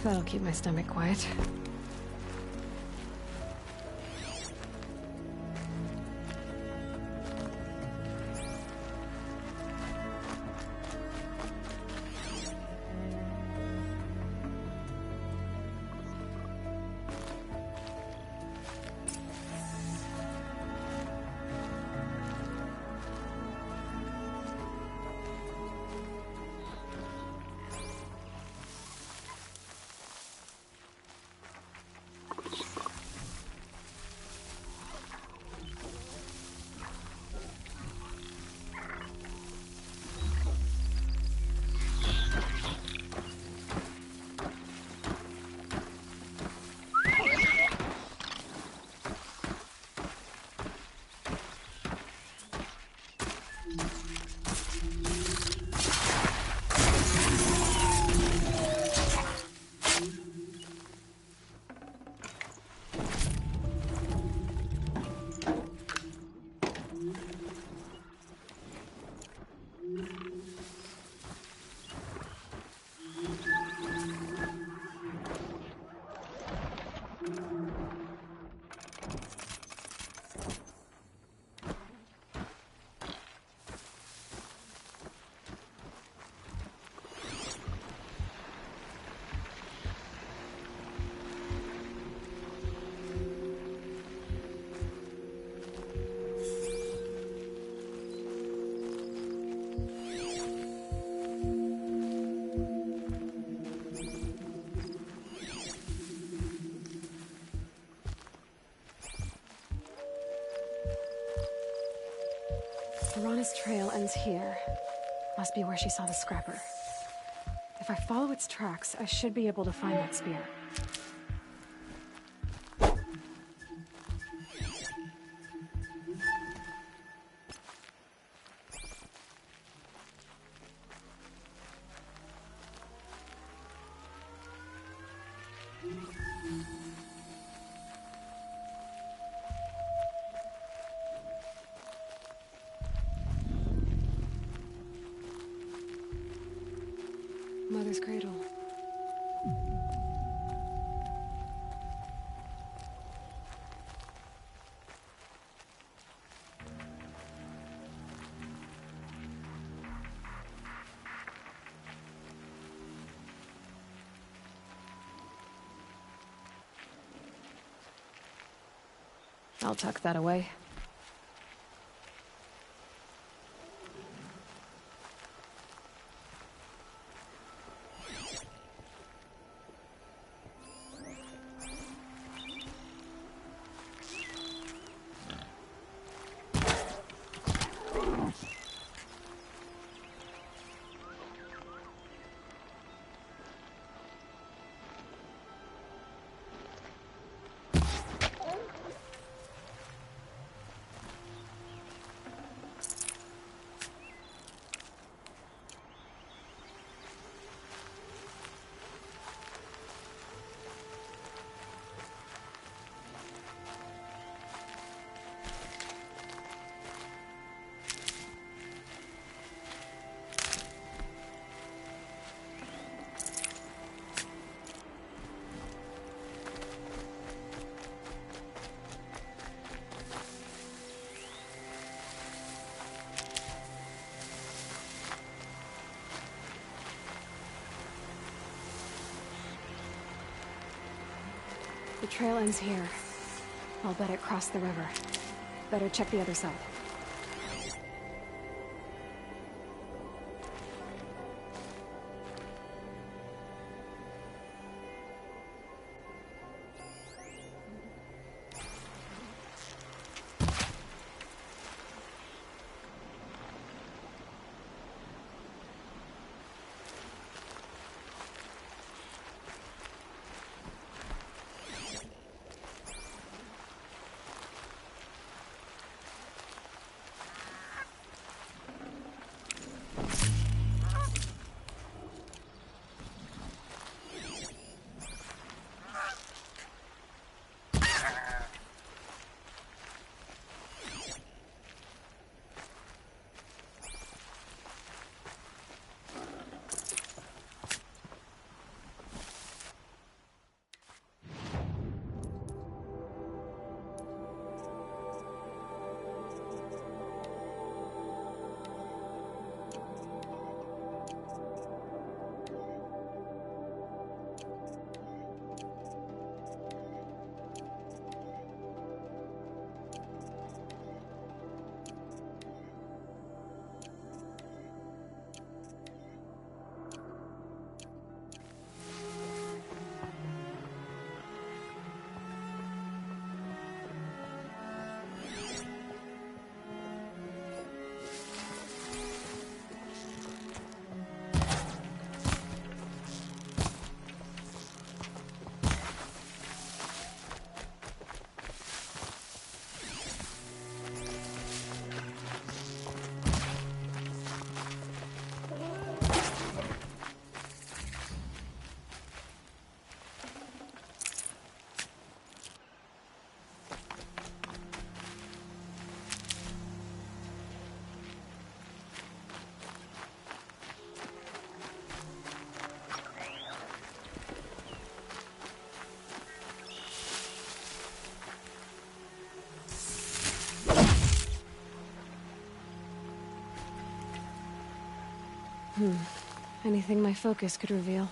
That'll keep my stomach quiet. Serana's trail ends here. Must be where she saw the scrapper. If I follow its tracks, I should be able to find that spear. Mother's cradle. I'll tuck that away. The trail ends here. I'll bet it crossed the river. Better check the other side. Anything my focus could reveal.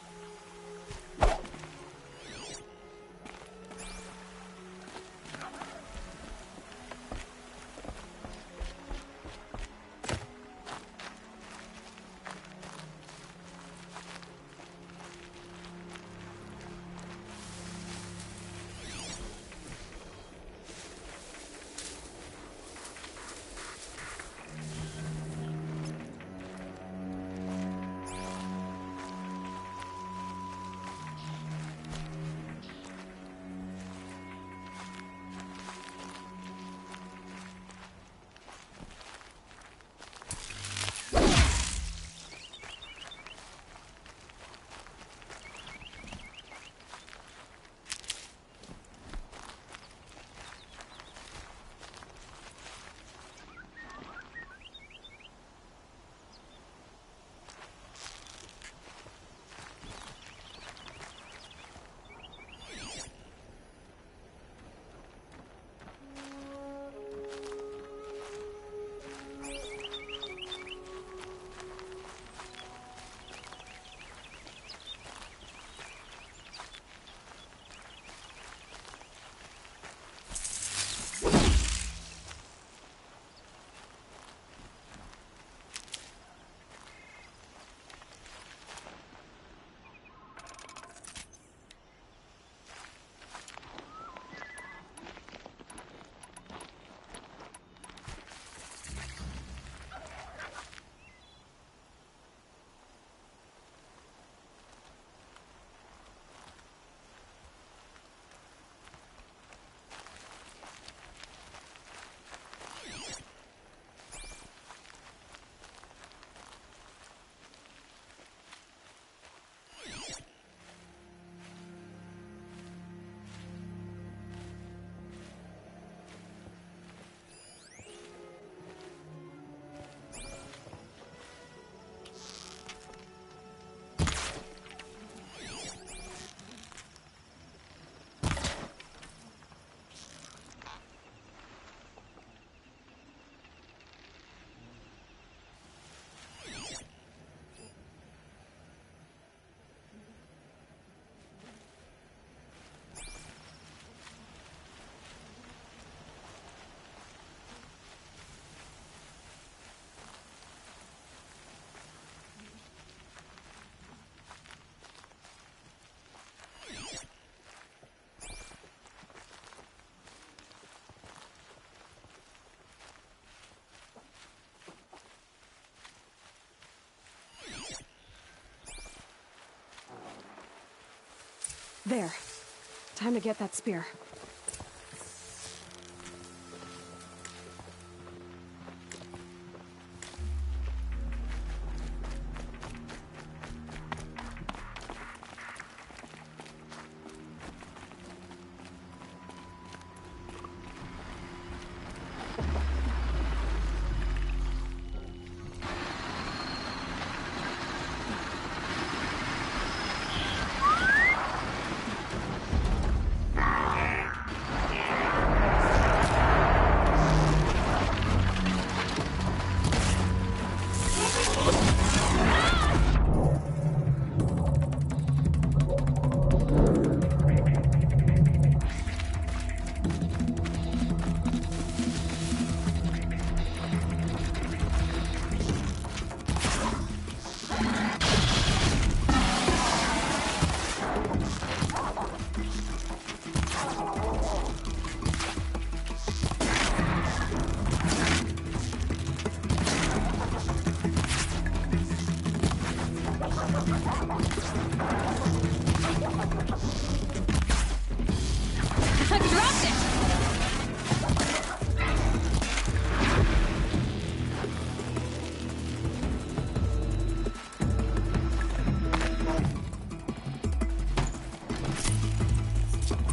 There. Time to get that spear.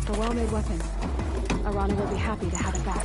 A well-made weapon. Arana will be happy to have it back.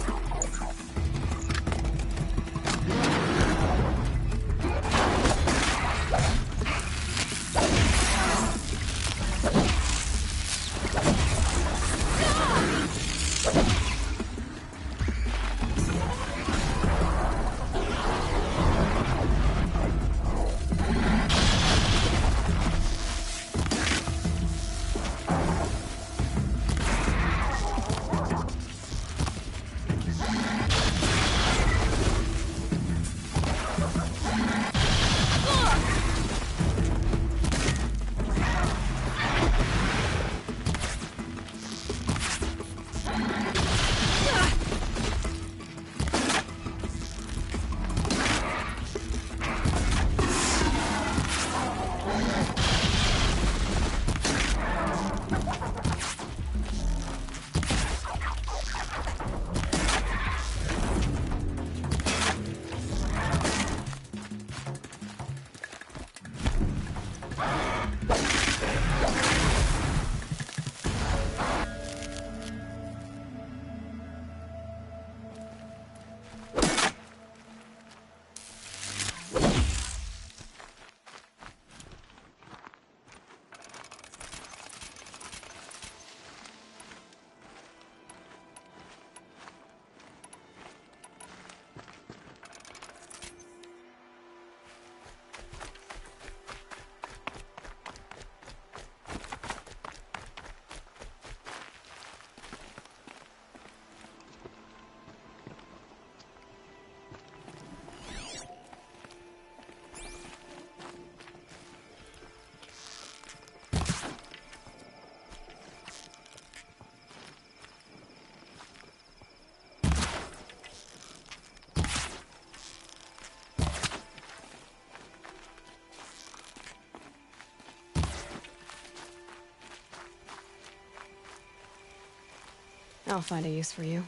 I'll find a use for you.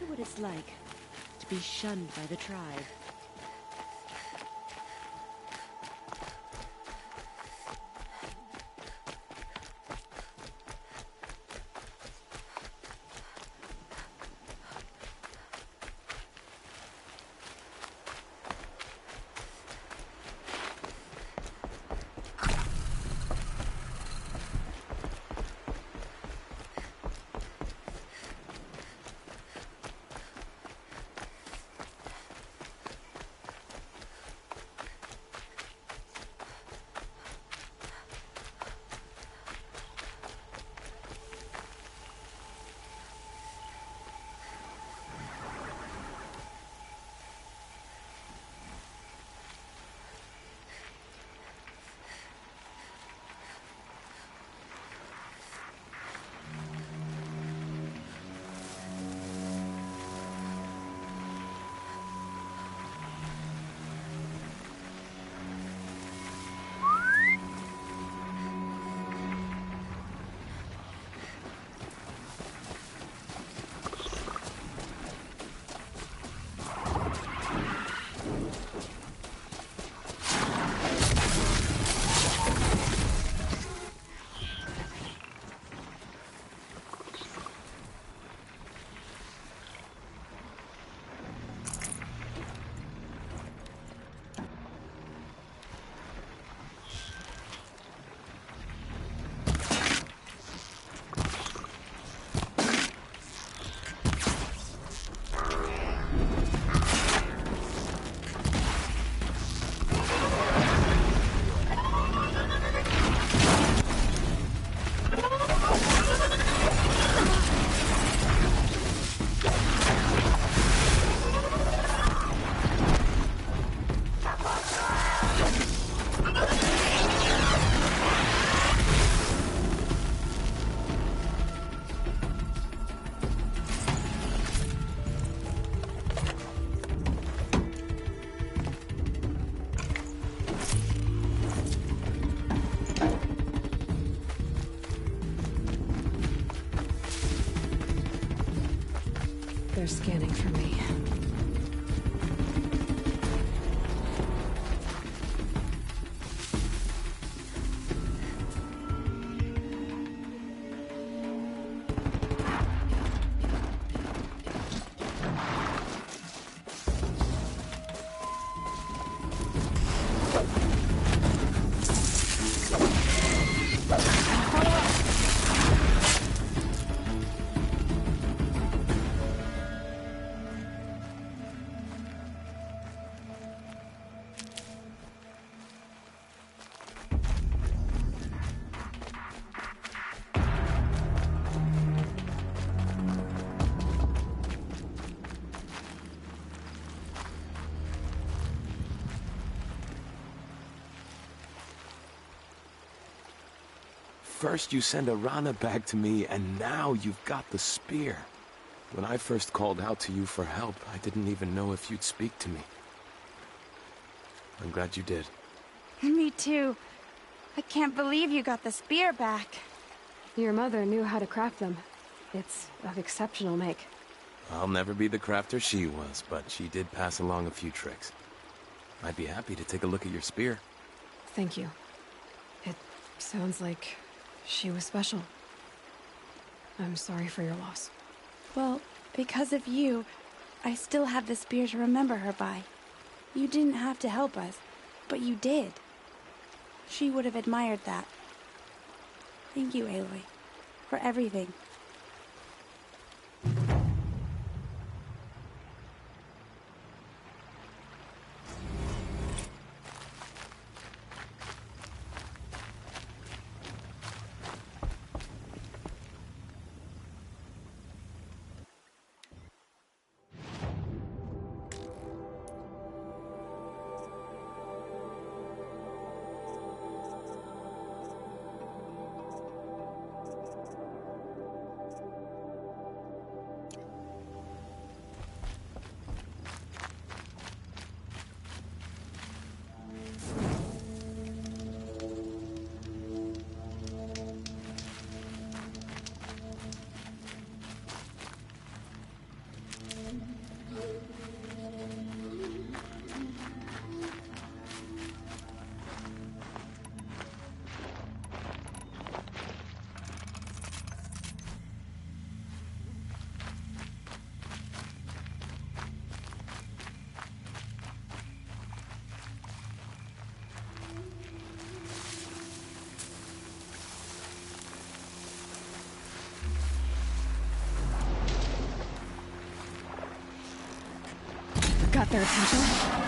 What it's like to be shunned by the tribe. They're scanning for me. First you send Arana back to me, and now you've got the spear. When I first called out to you for help, I didn't even know if you'd speak to me. I'm glad you did. Me too. I can't believe you got the spear back. Your mother knew how to craft them. It's of exceptional make. I'll never be the crafter she was, but she did pass along a few tricks. I'd be happy to take a look at your spear. Thank you. It sounds like she was special. I'm sorry for your loss. Well, because of you, I still have the spear to remember her by. You didn't have to help us, but you did. She would have admired that. Thank you, Aloy. for everything. Got their attention?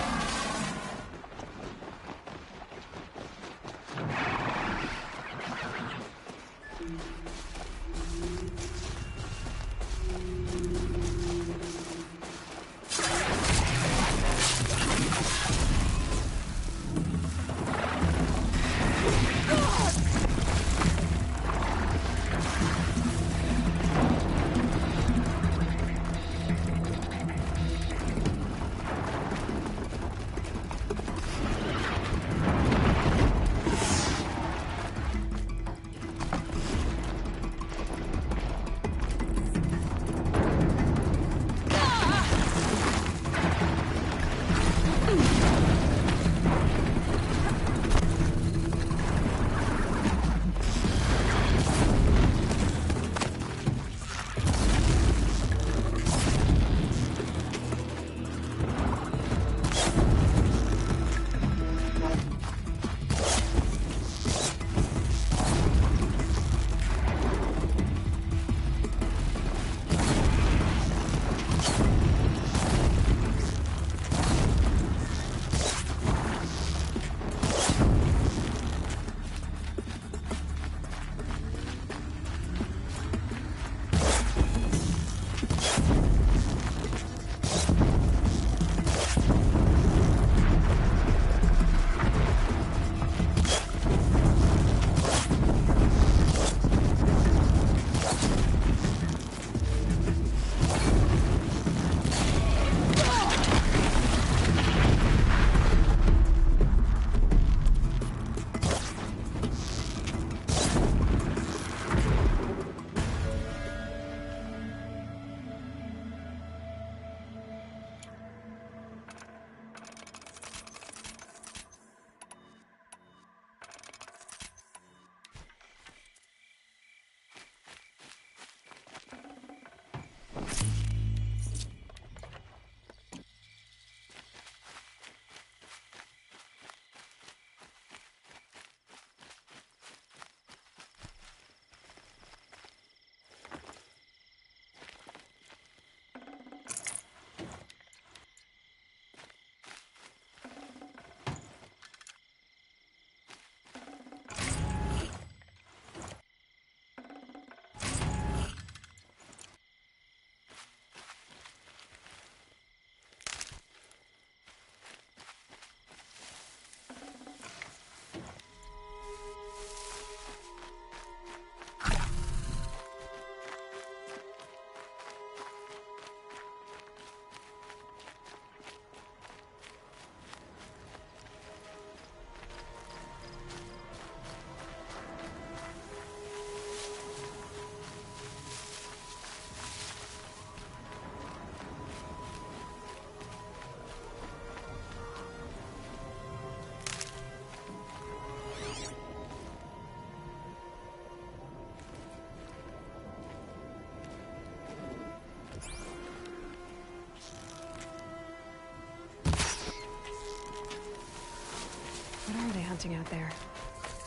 What are they hunting out there?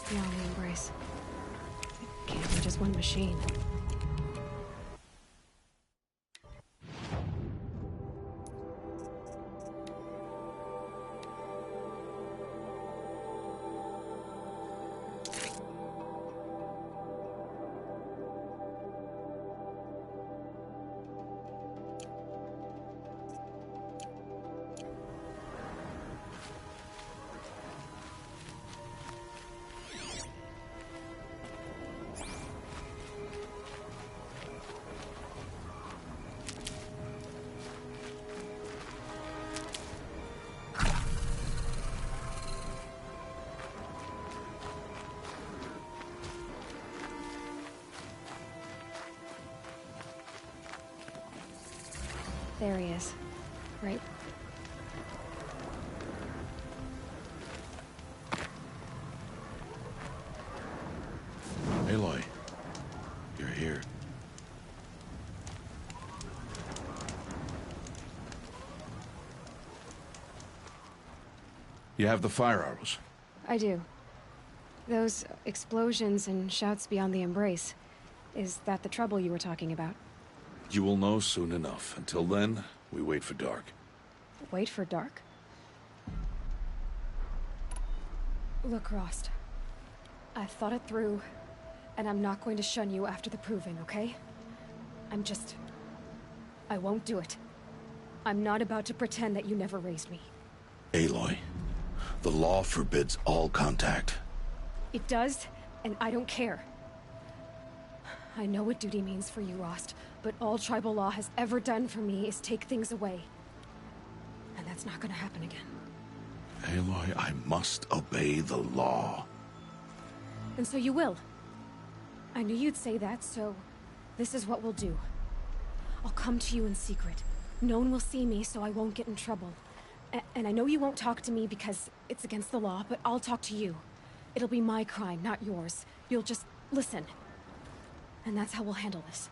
Beyond the embrace. It can't be just one machine. There he is. Right. Aloy, you're here. You have the fire arrows. I do. Those explosions and shouts beyond the embrace. Is that the trouble you were talking about? You will know soon enough. Until then, we wait for dark. Wait for dark? Look, Rost. I've thought it through, and I'm not going to shun you after the proving, okay? I won't do it. I'm not about to pretend that you never raised me. Aloy, the law forbids all contact. It does, and I don't care. I know what duty means for you, Rost, but all tribal law has ever done for me is take things away. And that's not gonna happen again. Aloy, I must obey the law. And so you will. I knew you'd say that, so this is what we'll do. I'll come to you in secret. No one will see me, so I won't get in trouble. And I know you won't talk to me because it's against the law, but I'll talk to you. It'll be my crime, not yours. You'll just listen. And that's how we'll handle this.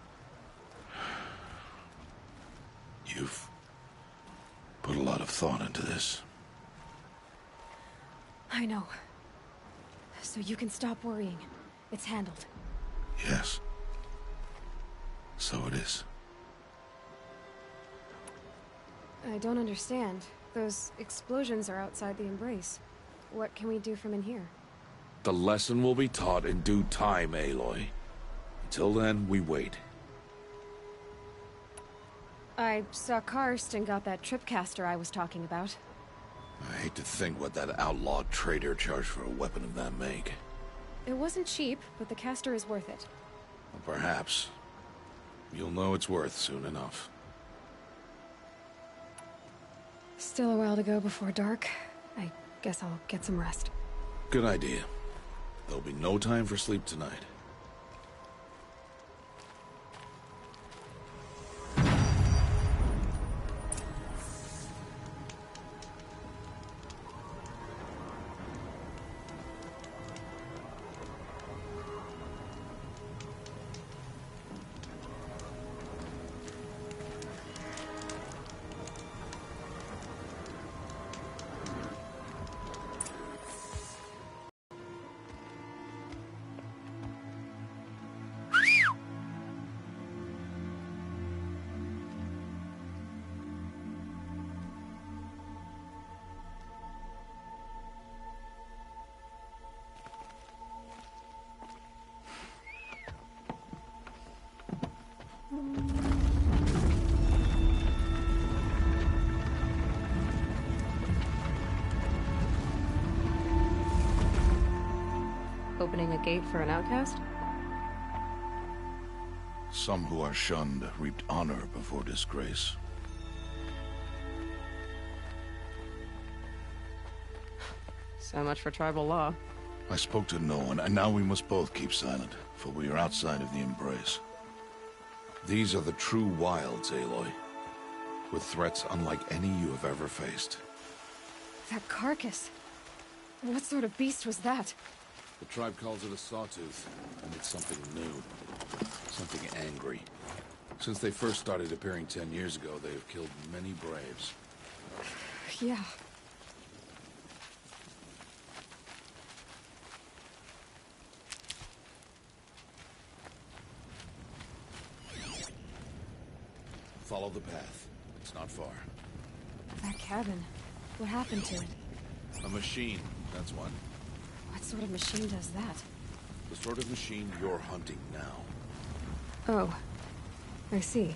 You've put a lot of thought into this. I know. So you can stop worrying. It's handled. Yes. So it is. I don't understand. Those explosions are outside the embrace. What can we do from in here? The lesson will be taught in due time, Aloy. Until then, we wait. I saw Karst and got that tripcaster I was talking about. I hate to think what that outlawed trader charged for a weapon of that make. It wasn't cheap, but the caster is worth it. Well, perhaps. You'll know it's worth soon enough. Still a while to go before dark. I guess I'll get some rest. Good idea. There'll be no time for sleep tonight. Opening a gate for an outcast? Some who are shunned reaped honor before disgrace. So much for tribal law. I spoke to no one, and now we must both keep silent, for we are outside of the embrace. These are the true wilds, Aloy, with threats unlike any you have ever faced. That carcass. What sort of beast was that? The tribe calls it a sawtooth, and it's something new. Something angry. Since they first started appearing 10 years ago, they have killed many braves. Yeah. Follow the path. It's not far. That cabin. What happened to it? A machine, that's what. What sort of machine does that? The sort of machine you're hunting now. Oh. I see.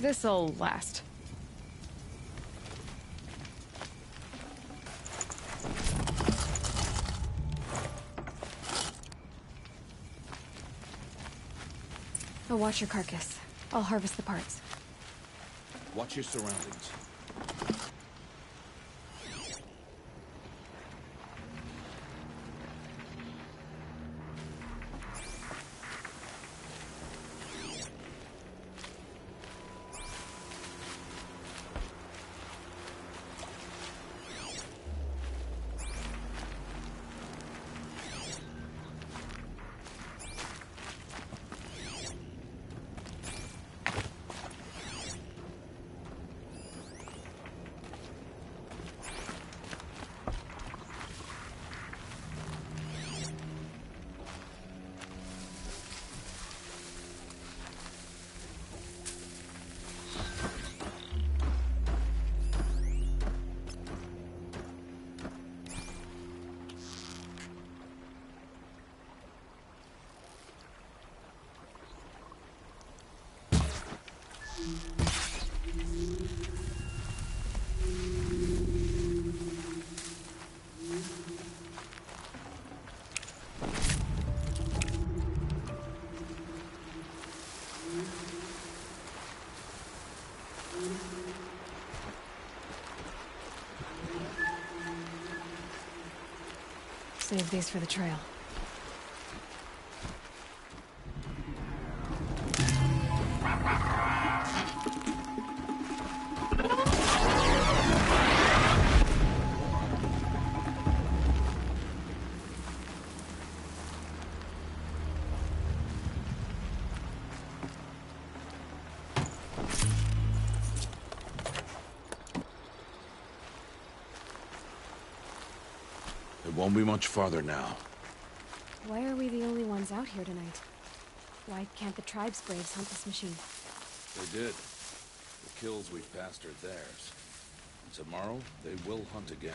This'll last. I'll watch your carcass. I'll harvest the parts. Watch your surroundings. Save these for the trail. It won't be much farther now. Why are we the only ones out here tonight? Why can't the tribe's braves hunt this machine? They did. The kills we've passed are theirs. Tomorrow, they will hunt again.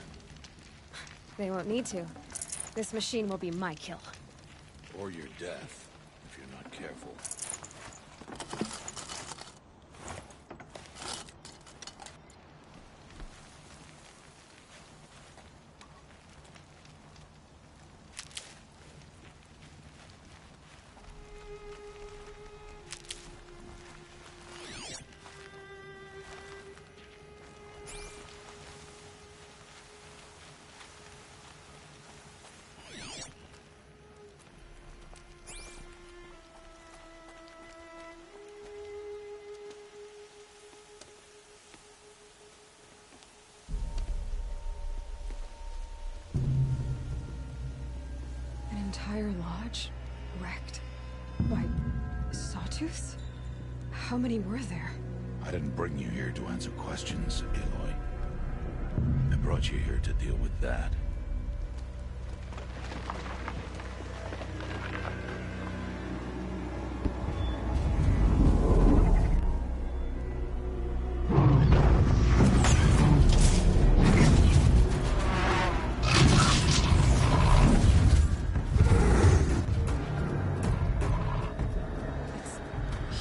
They won't need to. This machine will be my kill. Or your death, if you're not careful. An entire lodge? Wrecked? By... sawtooths? How many were there? I didn't bring you here to answer questions, Aloy. I brought you here to deal with that.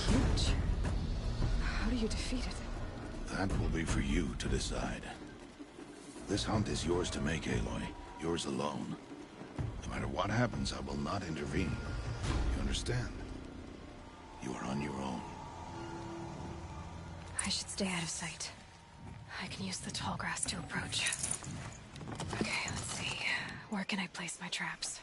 Huge. How do you defeat it? That will be for you to decide. This hunt is yours to make, Aloy. Yours alone. No matter what happens, I will not intervene. You understand? You are on your own. I should stay out of sight. I can use the tall grass to approach. Okay, let's see. Where can I place my traps?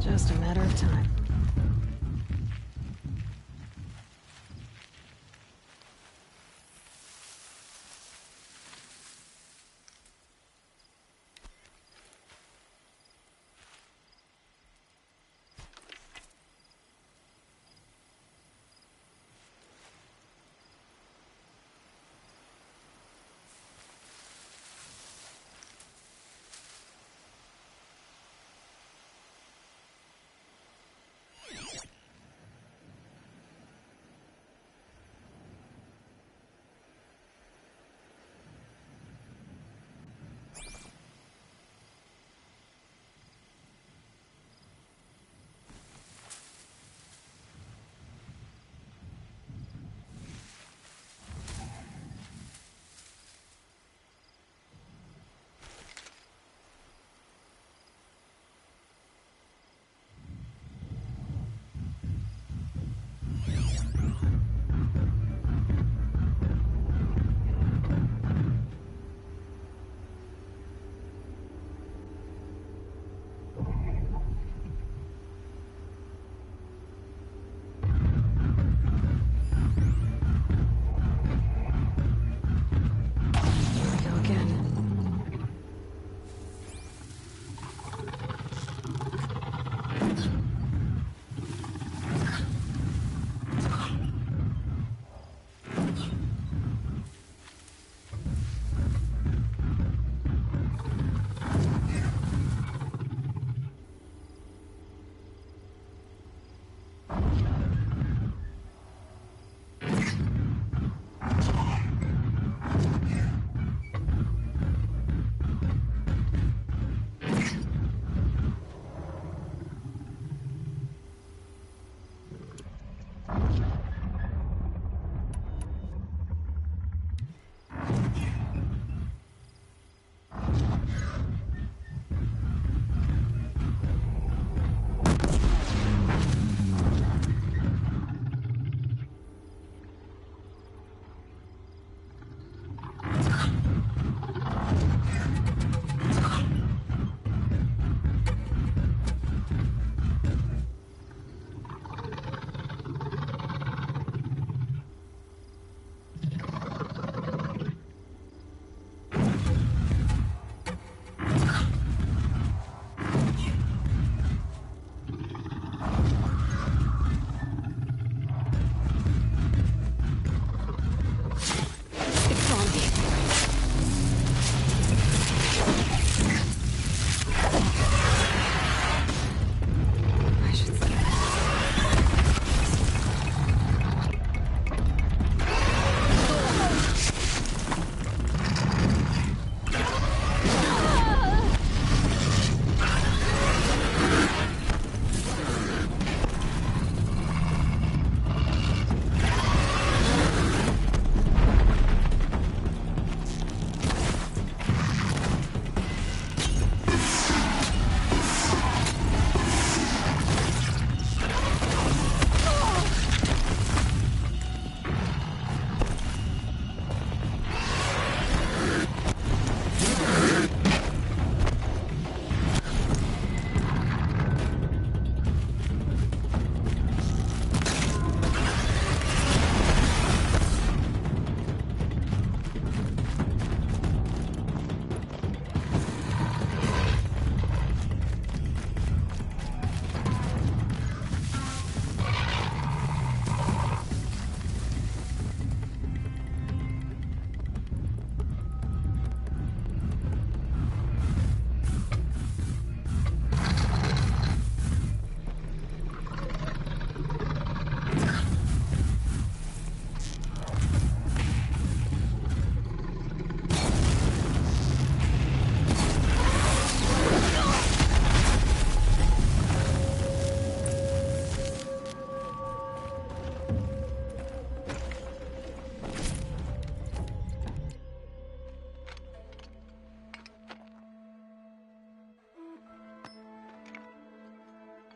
Just a matter of time.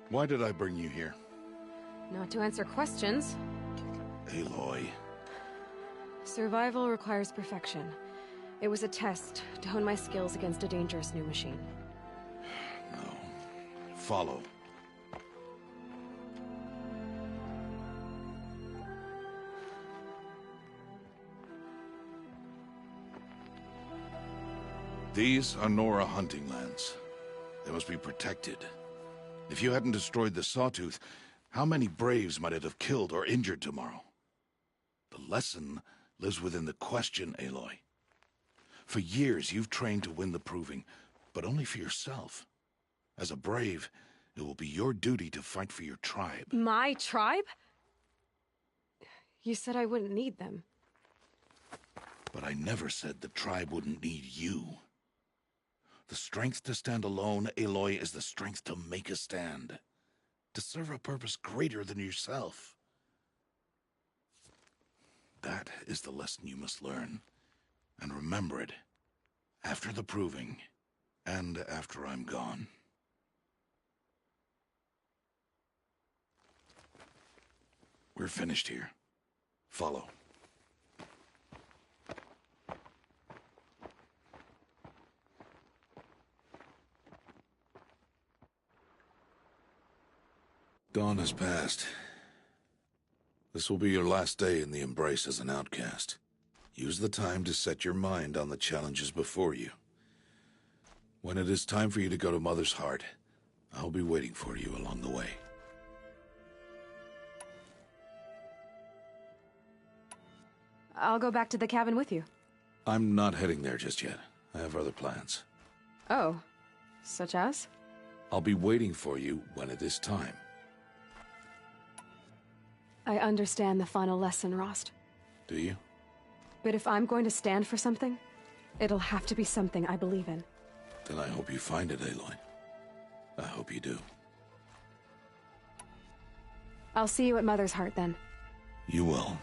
Why did I bring you here? Not to answer questions. Aloy. Survival requires perfection. It was a test to hone my skills against a dangerous new machine. No. Follow. These are Nora hunting lands. They must be protected. If you hadn't destroyed the Sawtooth, how many Braves might it have killed or injured tomorrow? The lesson lives within the question, Aloy. For years, you've trained to win the Proving, but only for yourself. As a Brave, it will be your duty to fight for your tribe. My tribe? You said I wouldn't need them. But I never said the tribe wouldn't need you. The strength to stand alone, Aloy, is the strength to make a stand. To serve a purpose greater than yourself. That is the lesson you must learn. And remember it. After the Proving. And after I'm gone. We're finished here. Follow. Dawn has passed. This will be your last day in the Embrace as an outcast. Use the time to set your mind on the challenges before you. When it is time for you to go to Mother's Heart, I'll be waiting for you along the way. I'll go back to the cabin with you. I'm not heading there just yet. I have other plans. Oh. Such as? I'll be waiting for you when it is time. I understand the final lesson, Rost. Do you? But if I'm going to stand for something, it'll have to be something I believe in. Then I hope you find it, Aloy. I hope you do. I'll see you at Mother's Heart, then. You will.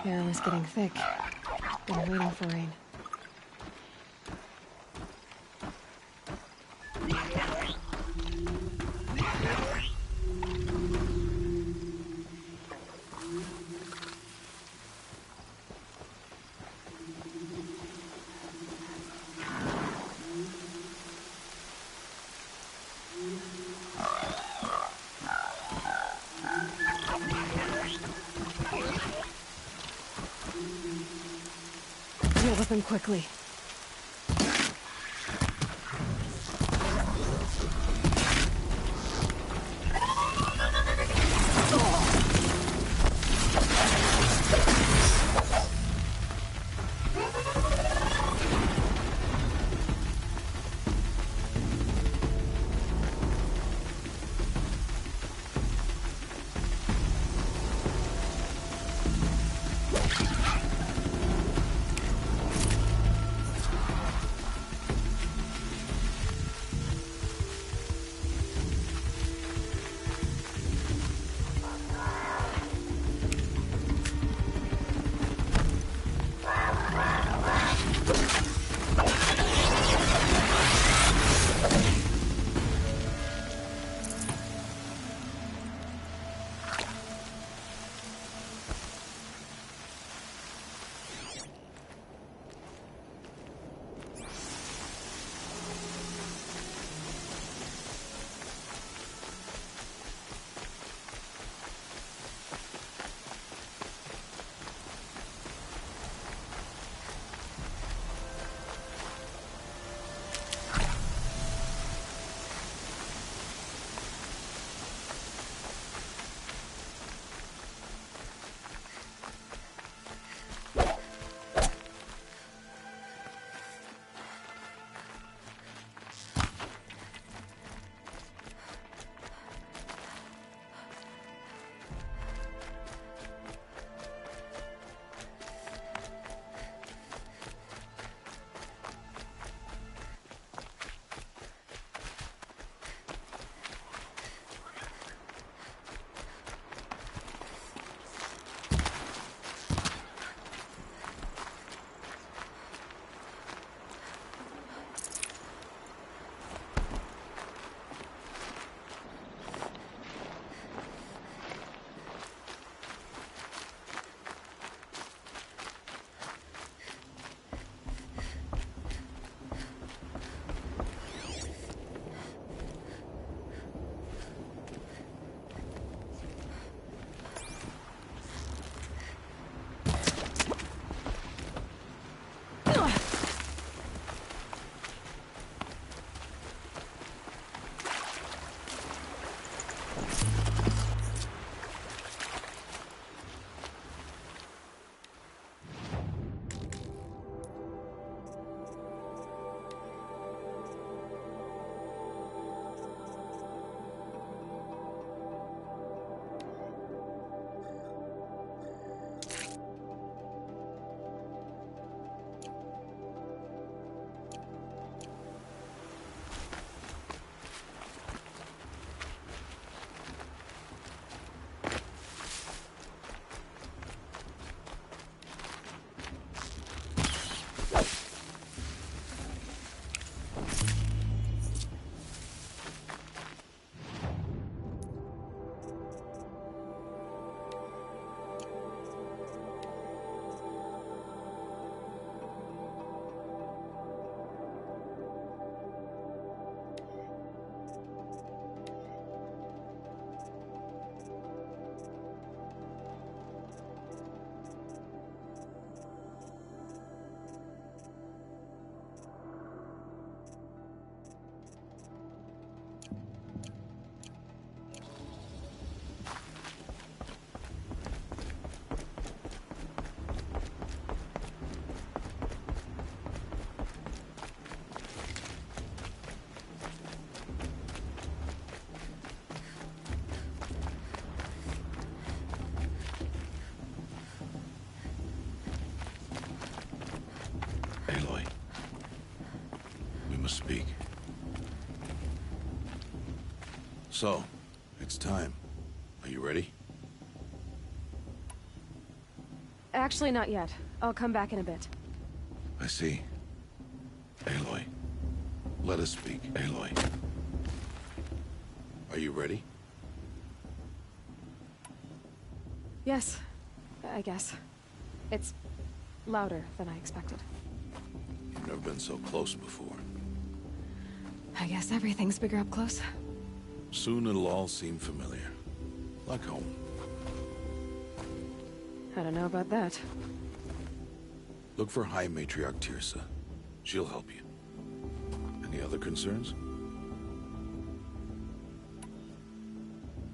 The air was getting thick. Been waiting for rain. Deal with them quickly. Speak. So, it's time. Are you ready? Actually, not yet. I'll come back in a bit. I see. Aloy. Let us speak, Aloy. Are you ready? Yes, I guess. It's louder than I expected. You've never been so close before. I guess everything's bigger up close. Soon it'll all seem familiar. Like home. I don't know about that. Look for High Matriarch Teersa. She'll help you. Any other concerns?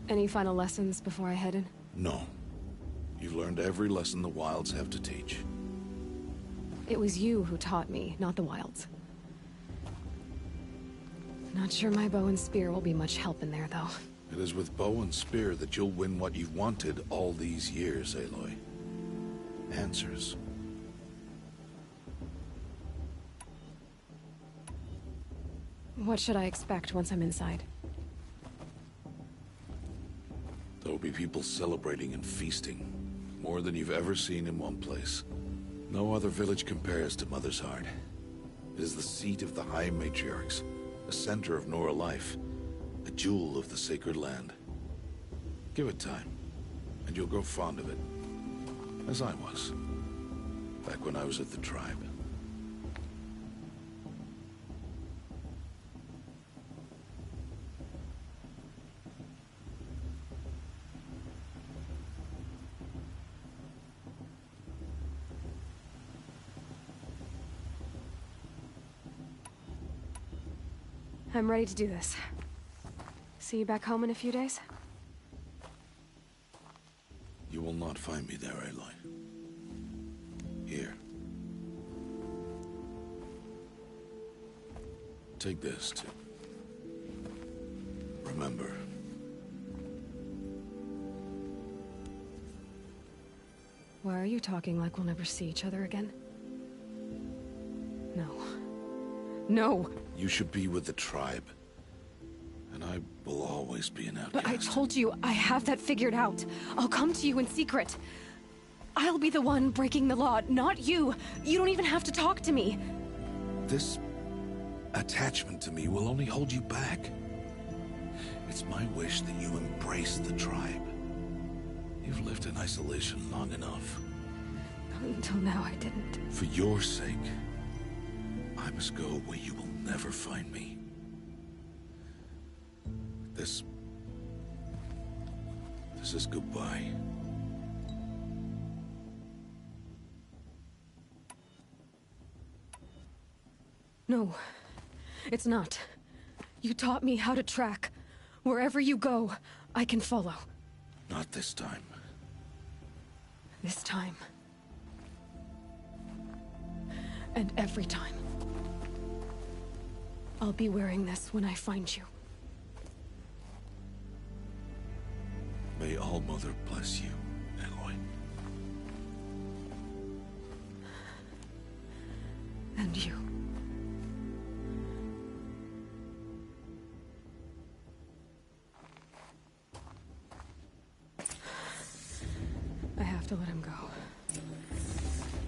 Any final lessons before I head in? No. You've learned every lesson the Wilds have to teach. It was you who taught me, not the Wilds. Not sure my bow and spear will be much help in there, though. It is with bow and spear that you'll win what you've wanted all these years, Aloy. Answers. What should I expect once I'm inside? There will be people celebrating and feasting. More than you've ever seen in one place. No other village compares to Mother's Heart. It is the seat of the High Matriarchs, a center of Nora life, a jewel of the sacred land. Give it time, and you'll grow fond of it. As I was, back when I was at the tribe. I'm ready to do this. See you back home in a few days? You will not find me there, Aloy. Here. Take this to remember. Why are you talking like we'll never see each other again? No. No! You should be with the tribe. And I will always be an outcast. But I told you, I have that figured out. I'll come to you in secret. I'll be the one breaking the law, not you. You don't even have to talk to me. This attachment to me will only hold you back. It's my wish that you embrace the tribe. You've lived in isolation long enough. Until now, I didn't. For your sake, I must go where you will never find me. This is goodbye. No, it's not. You taught me how to track. Wherever you go, I can follow. Not this time. This time. And every time. I'll be wearing this when I find you. May All-Mother bless you, Aloy. And you. I have to let him go.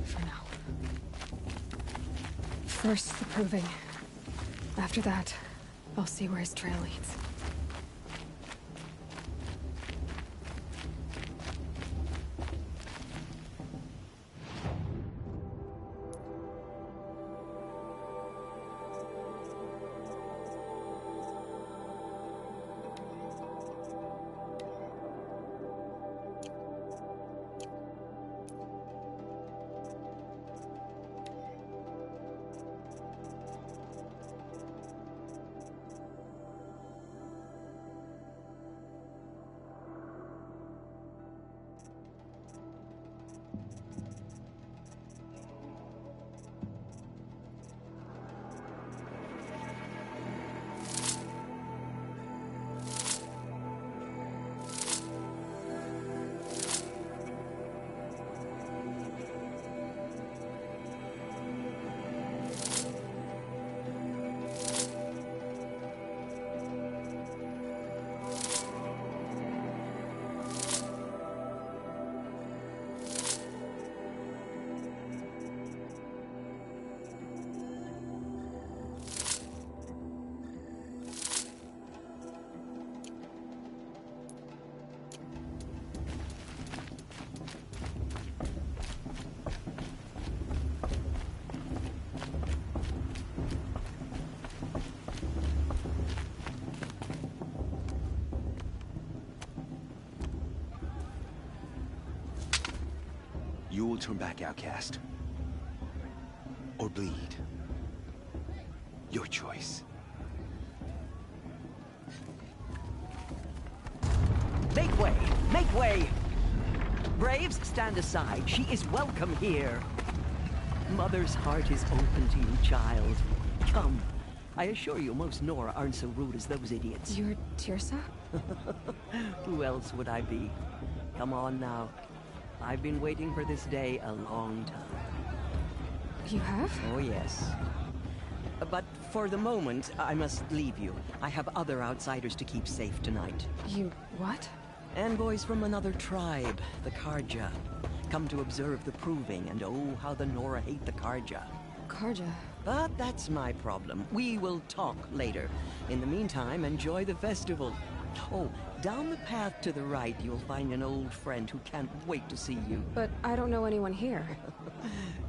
For now. First, the proving. After that, I'll see where his trail leads. You will turn back outcast. Or bleed. Your choice. Make way! Make way! Braves, stand aside. She is welcome here. Mother's heart is open to you, child. Come. I assure you, most Nora aren't so rude as those idiots. You're Teersa? Who else would I be? Come on now. I've been waiting for this day a long time. You have? Oh, yes. But for the moment, I must leave you. I have other outsiders to keep safe tonight. You... what? Envoys from another tribe, the Carja. Come to observe the proving, and oh, how the Nora hate the Carja. Carja. But that's my problem. We will talk later. In the meantime, enjoy the festival. Oh, down the path to the right, you'll find an old friend who can't wait to see you. But I don't know anyone here.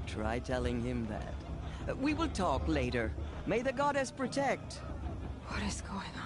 Try telling him that. We will talk later. May the goddess protect. What is going on?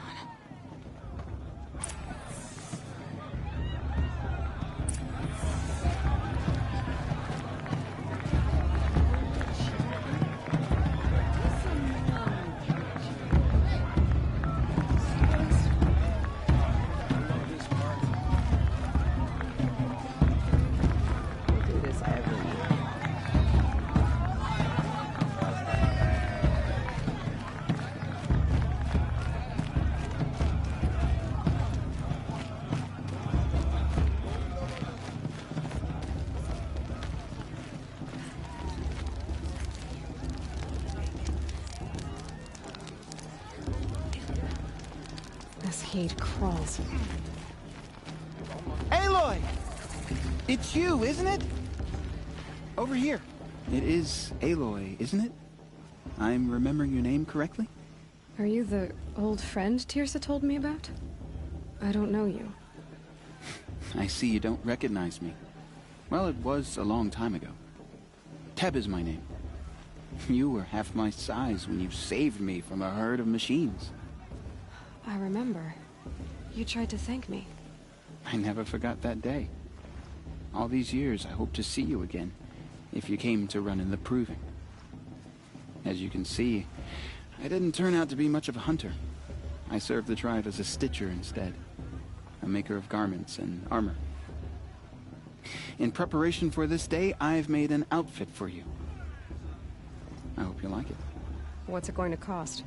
Heat crawls. Aloy! It's you, isn't it? Over here. It is Aloy, isn't it? I'm remembering your name correctly? Are you the old friend Teersa told me about? I don't know you. I see you don't recognize me. Well, it was a long time ago. Teb is my name. You were half my size when you saved me from a herd of machines. I remember. You tried to thank me. I never forgot that day. All these years, I hope to see you again, if you came to run in the proving. As you can see, I didn't turn out to be much of a hunter. I served the tribe as a stitcher instead, a maker of garments and armor. In preparation for this day, I've made an outfit for you. I hope you like it. What's it going to cost?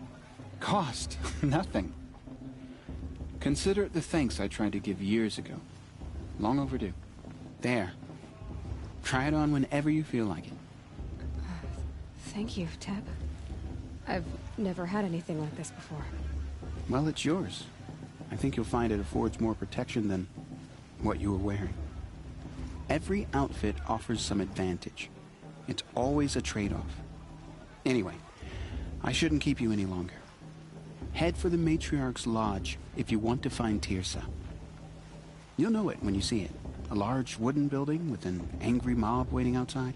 Cost? Nothing. Consider it the thanks I tried to give years ago. Long overdue. There. Try it on whenever you feel like it. Thank you, Teb. I've never had anything like this before. Well, it's yours. I think you'll find it affords more protection than what you were wearing. Every outfit offers some advantage. It's always a trade-off. Anyway, I shouldn't keep you any longer. Head for the Matriarch's Lodge if you want to find Teersa. You'll know it when you see it. A large wooden building with an angry mob waiting outside.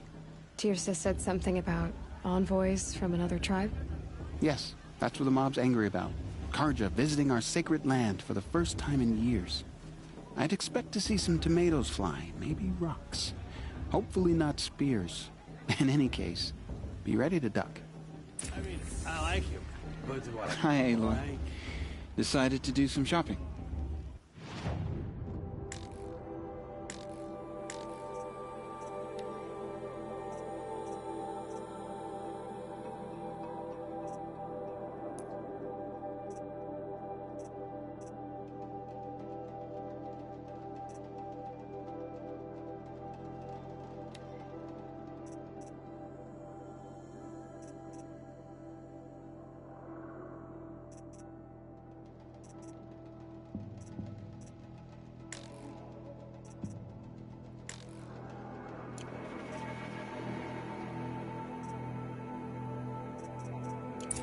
Teersa said something about envoys from another tribe? Yes, that's what the mob's angry about. Carja visiting our sacred land for the first time in years. I'd expect to see some tomatoes fly, maybe rocks. Hopefully not spears. In any case, be ready to duck. I mean, I like you. But what? Hi, Aloy. Decided to do some shopping.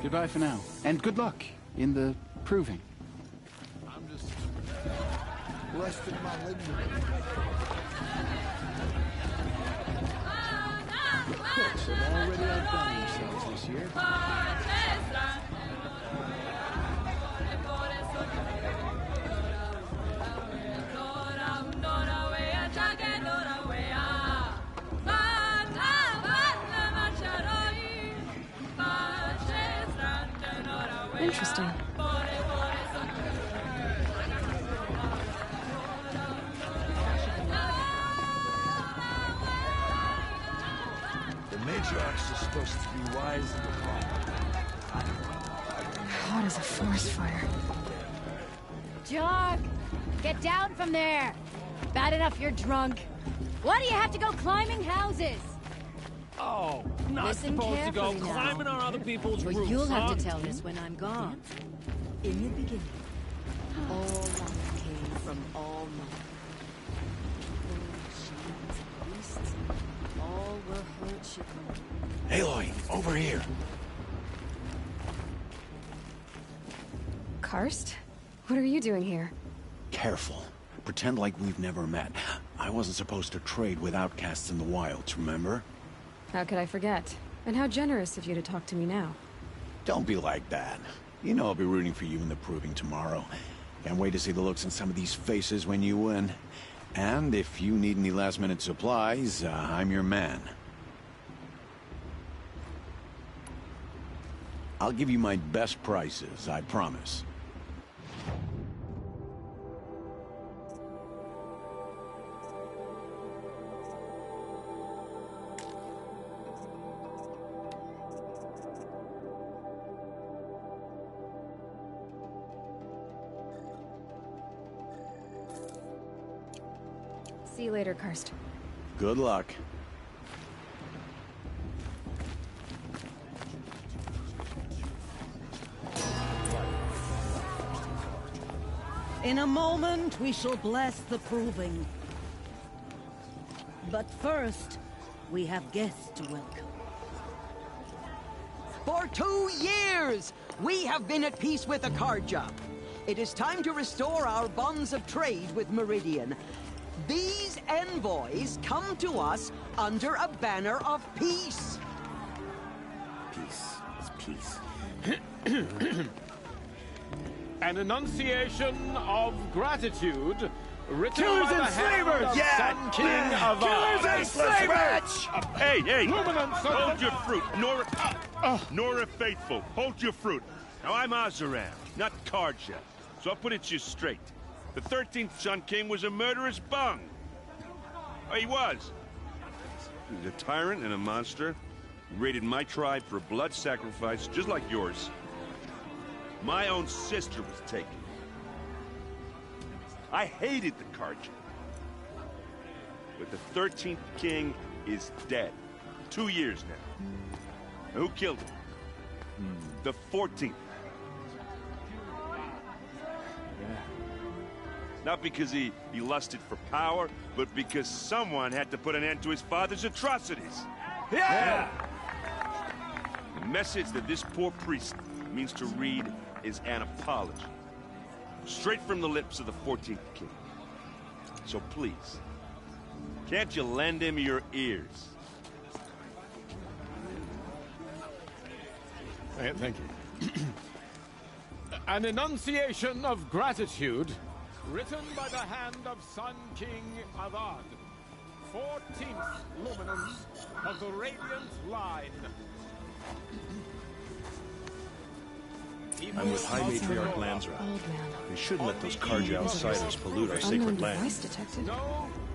Goodbye for now, and good luck in the proving. I'm just resting my legs. Cooks have already outdone themselves this year. interesting. The matriarchs are supposed to be wise and calm. Hot as a forest fire. Jog! Get down from there! Bad enough you're drunk. Why do you have to go climbing houses? Oh, not Listen supposed to go carefully now. climbing on other people's Well, roofs, you'll have huh? to tell this when I'm gone. In the beginning, all life came from all knowledge. Machines, beasts, all were heard shivering. Aloy, over here. Karst? What are you doing here? Careful. Pretend like we've never met. I wasn't supposed to trade with outcasts in the wilds, remember? How could I forget? And how generous of you to talk to me now. Don't be like that. You know I'll be rooting for you in the proving tomorrow. Can't wait to see the looks on some of these faces when you win. And if you need any last-minute supplies, I'm your man. I'll give you my best prices, I promise. See you later, Karst. Good luck. In a moment, we shall bless the proving. But first, we have guests to welcome. For 2 years, we have been at peace with Akarja. It is time to restore our bonds of trade with Meridian. These envoys come to us under a banner of peace. Peace is peace. An enunciation of gratitude written Killers by the and hand slavers! of Yeah! Sun King of Killers and slavers! Hey, hey! Luminance of Hold the- your fruit, Nora Faithful. Hold your fruit. Now I'm Azaram, not Karja, so I'll put it to you straight. The 13th Sun King was a murderous bung. Oh, he was. He was a tyrant and a monster. He raided my tribe for a blood sacrifice, just like yours. My own sister was taken. I hated the Karja. But the 13th king is dead. 2 years now. And who killed him? The 14th. Not because he lusted for power, but because someone had to put an end to his father's atrocities. Yeah! The message that this poor priest means to read is an apology. Straight from the lips of the 14th king. So please, can't you lend him your ears? Thank you. An enunciation of gratitude written by the hand of Sun King Avad, 14th luminance of the Radiant Line. I'm with High Matriarch Lansra. Old man. We shouldn't let those Karja outsiders pollute our Unknown sacred land. device detected. No,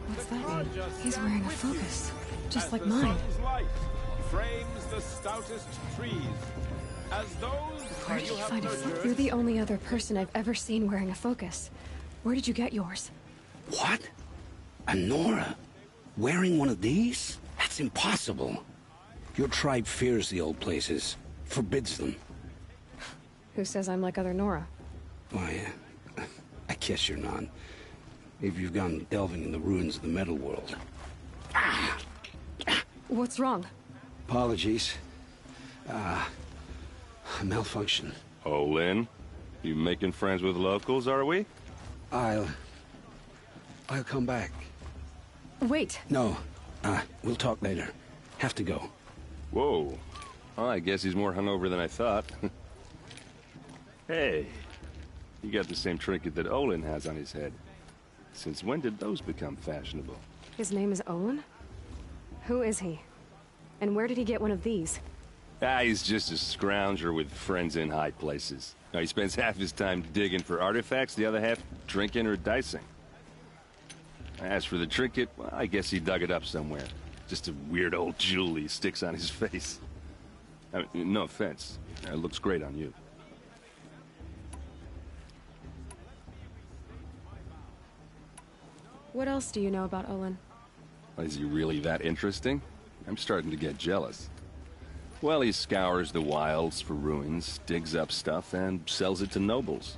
What's that mean? He's wearing a focus, just as like the mine. sun's light frames the stoutest trees, as those Where did you you have find a focus? nurtured. You're the only other person I've ever seen wearing a focus. Where did you get yours? What? A Nora? Wearing one of these? That's impossible. Your tribe fears the old places, forbids them. Who says I'm like other Nora? Why, I guess you're not. If you've gone delving in the ruins of the metal world. What's wrong? Apologies. A malfunction. Oh, Lynn, you making friends with locals, are we? I'll come back. Wait. No, we'll talk later. Have to go. Whoa. Well, I guess he's more hungover than I thought. Hey, you got the same trinket that Olin has on his head. Since when did those become fashionable? His name is Olin? Who is he? And where did he get one of these? Ah, he's just a scrounger with friends in high places. Now, he spends half his time digging for artifacts, the other half drinking or dicing. As for the trinket, well, I guess he dug it up somewhere. Just a weird old jewel he sticks on his face. I mean, no offense. It looks great on you. What else do you know about Olin? Is he really that interesting? I'm starting to get jealous. Well, he scours the wilds for ruins, digs up stuff, and sells it to nobles.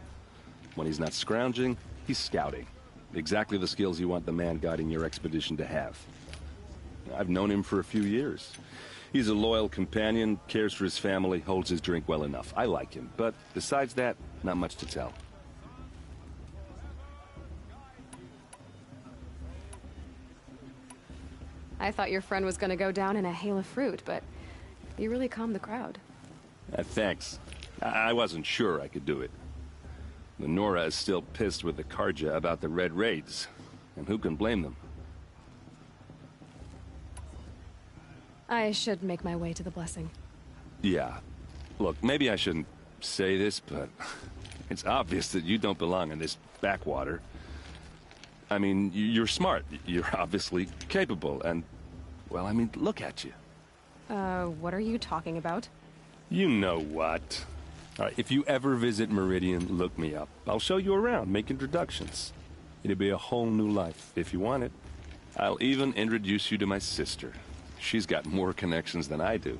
When he's not scrounging, he's scouting. Exactly the skills you want the man guiding your expedition to have. I've known him for a few years. He's a loyal companion, cares for his family, holds his drink well enough. I like him, but besides that, not much to tell. I thought your friend was gonna go down in a hail of fruit, but you really calmed the crowd. Thanks. I wasn't sure I could do it. The Nora is still pissed with the Carja about the Red Raids, and who can blame them? I should make my way to the blessing. Yeah. Look, maybe I shouldn't say this, but it's obvious that you don't belong in this backwater. I mean, you're smart. You're obviously capable, and, well, I mean, look at you. What are you talking about? You know what. All right, if you ever visit Meridian, look me up. I'll show you around, make introductions. It'll be a whole new life, if you want it. I'll even introduce you to my sister. She's got more connections than I do.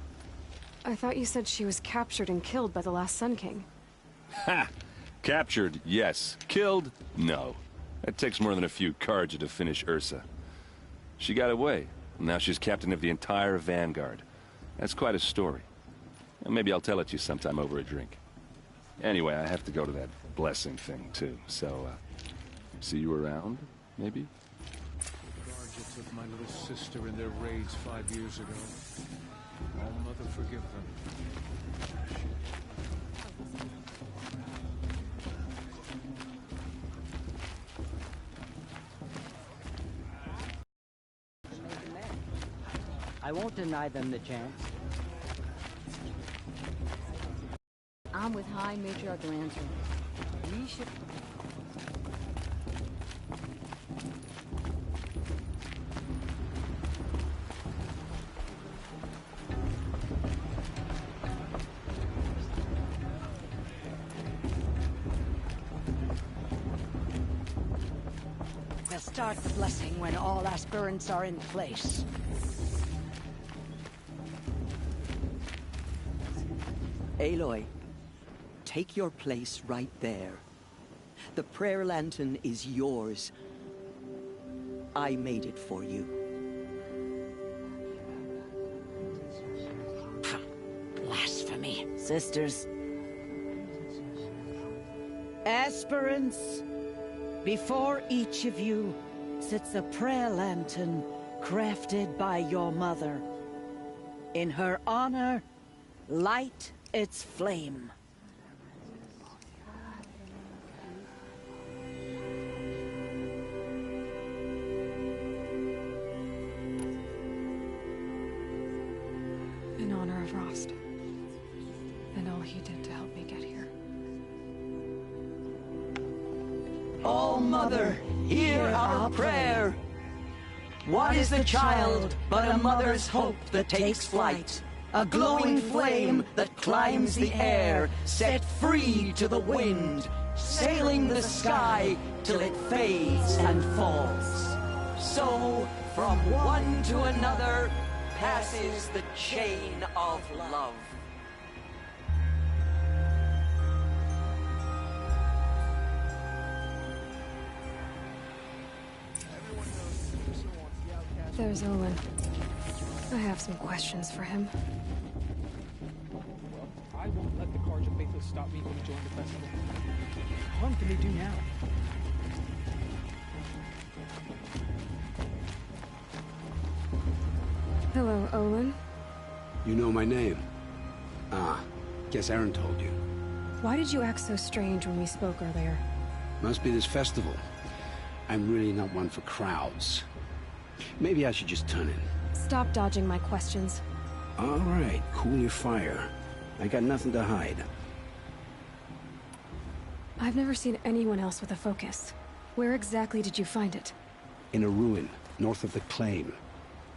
I thought you said she was captured and killed by the last Sun King. Ha! Captured, yes. Killed, no. It takes more than a few Carja to finish Ursa. She got away. Now she's captain of the entire Vanguard. That's quite a story. And maybe I'll tell it to you sometime over a drink. Anyway, I have to go to that blessing thing, too. So, see you around, maybe? Carja took my little sister in their raids 5 years ago. All Mother forgive them. I won't deny them the chance. I'm with High Matriarch Lantern. We should... We'll start the blessing when all aspirants are in place. Aloy, take your place right there. The prayer lantern is yours. I made it for you. Blasphemy. Sisters. Aspirants, before each of you sits a prayer lantern crafted by your mother. In her honor, light its flame. In honor of Rost. And all he did to help me get here. All Mother, hear our prayer. What is the child but a mother's hope that takes flight? A glowing flame that climbs the air, set free to the wind, sailing the sky till it fades and falls. So, from one to another, passes the chain of love. There's Olin. I have some questions for him. Well, I won't let the Carja faithful stop me from joining the festival. What harm can they do now? Hello, Olin. You know my name? Ah, guess Aaron told you. Why did you act so strange when we spoke earlier? Must be this festival. I'm really not one for crowds. Maybe I should just turn in. Stop dodging my questions. All right, cool your fire. I got nothing to hide. I've never seen anyone else with a focus. Where exactly did you find it? In a ruin, north of the Claim.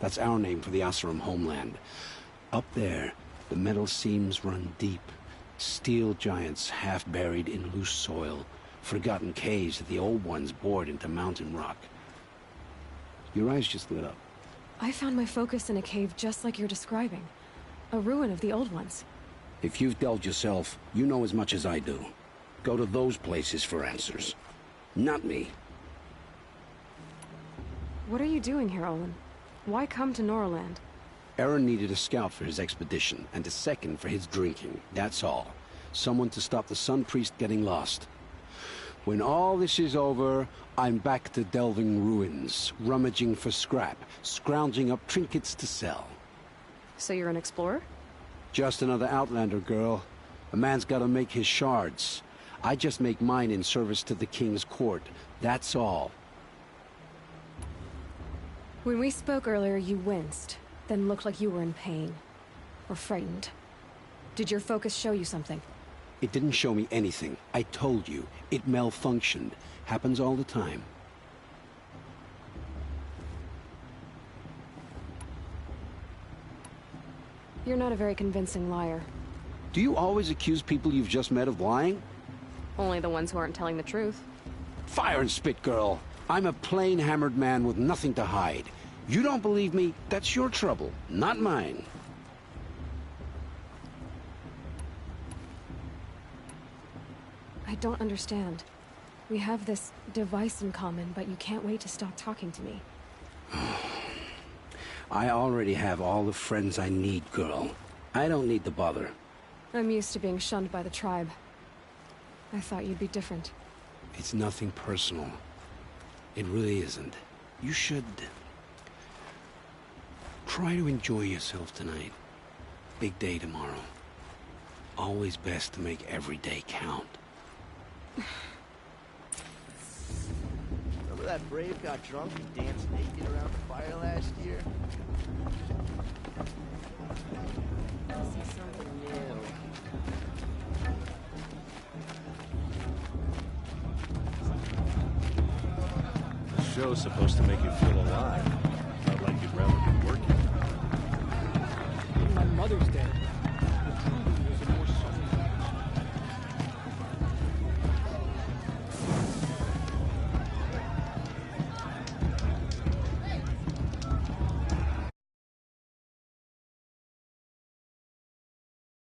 That's our name for the Oseram homeland. Up there, the metal seams run deep. Steel giants half buried in loose soil. Forgotten caves that the old ones bored into mountain rock. Your eyes just lit up. I found my focus in a cave just like you're describing. A ruin of the old ones. If you've delved yourself, you know as much as I do. Go to those places for answers. Not me. What are you doing here, Olin? Why come to Noraland? Eren needed a scout for his expedition, and a second for his drinking. That's all. Someone to stop the Sun Priest getting lost. When all this is over, I'm back to delving ruins, rummaging for scrap, scrounging up trinkets to sell. So you're an explorer? Just another Outlander, girl. A man's gotta make his shards. I just make mine in service to the King's court. That's all. When we spoke earlier, you winced, then looked like you were in pain. Or frightened. Did your focus show you something? It didn't show me anything. I told you. It malfunctioned. Happens all the time. You're not a very convincing liar. Do you always accuse people you've just met of lying? Only the ones who aren't telling the truth. Fire and spit, girl. I'm a plain hammered man with nothing to hide. You don't believe me? That's your trouble, not mine. I don't understand. We have this device in common, but you can't wait to stop talking to me. I already have all the friends I need, girl. I don't need the bother. I'm used to being shunned by the tribe. I thought you'd be different. It's nothing personal. It really isn't. You should... try to enjoy yourself tonight. Big day tomorrow. Always best to make every day count. Remember that Brave got drunk and danced naked around the fire last year? See something new. The show's supposed to make you feel alive. Not like you'd rather be working. My mother's dead.